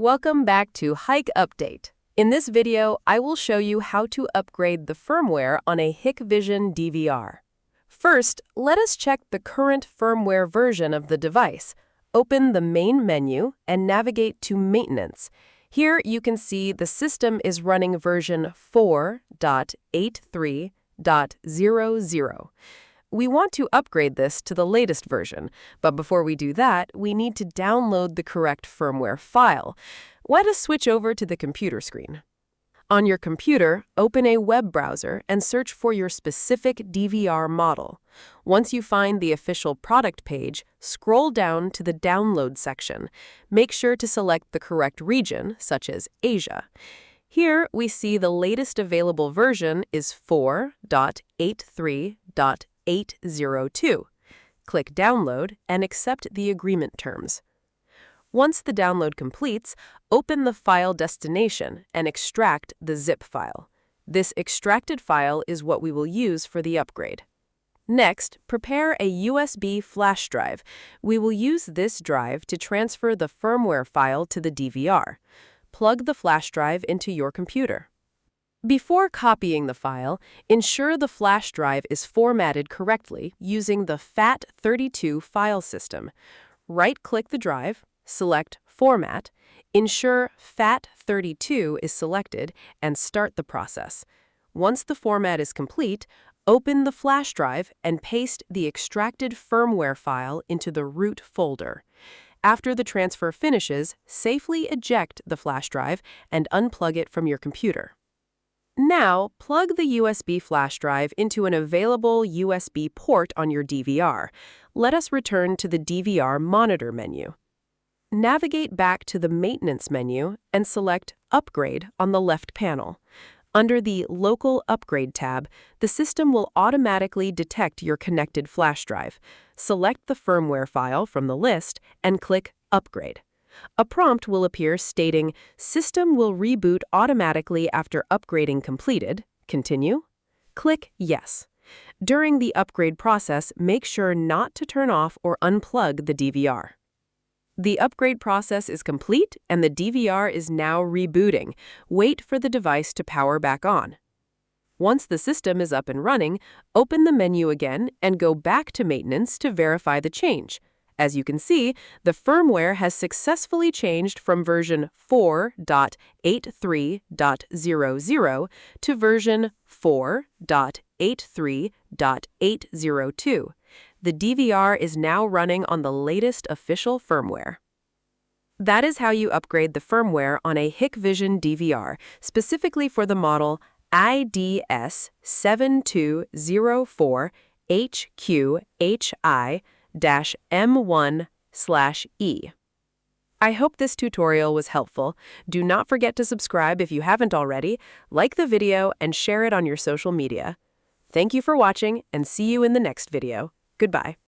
Welcome back to Hike Update. In this video, I will show you how to upgrade the firmware on a Hikvision DVR. First, let us check the current firmware version of the device. Open the main menu and navigate to Maintenance. Here you can see the system is running version 4.83.00. We want to upgrade this to the latest version, but before we do that, we need to download the correct firmware file. Let us switch over to the computer screen. On your computer, open a web browser and search for your specific DVR model. Once you find the official product page, scroll down to the Download section. Make sure to select the correct region, such as Asia. Here, we see the latest available version is 4.83.802. Click Download and accept the agreement terms. Once the download completes, open the file destination and extract the zip file. This extracted file is what we will use for the upgrade. Next, prepare a USB flash drive. We will use this drive to transfer the firmware file to the DVR. Plug the flash drive into your computer. Before copying the file, ensure the flash drive is formatted correctly using the FAT32 file system. Right-click the drive, select Format, ensure FAT32 is selected, and start the process. Once the format is complete, open the flash drive and paste the extracted firmware file into the root folder. After the transfer finishes, safely eject the flash drive and unplug it from your computer. Now, plug the USB flash drive into an available USB port on your DVR. Let us return to the DVR monitor menu. Navigate back to the Maintenance menu and select Upgrade on the left panel. Under the Local Upgrade tab, the system will automatically detect your connected flash drive. Select the firmware file from the list and click Upgrade. A prompt will appear stating, "System will reboot automatically after upgrading completed. Continue?" Click Yes. During the upgrade process, make sure not to turn off or unplug the DVR. The upgrade process is complete and the DVR is now rebooting. Wait for the device to power back on. Once the system is up and running, open the menu again and go back to Maintenance to verify the change. As you can see, the firmware has successfully changed from version 4.83.00 to version 4.83.802. The DVR is now running on the latest official firmware. That is how you upgrade the firmware on a Hikvision DVR, specifically for the model IDS7204HQHI-M1/E. I hope this tutorial was helpful. Do not forget to subscribe if you haven't already, like the video, and share it on your social media. Thank you for watching, and see you in the next video. Goodbye.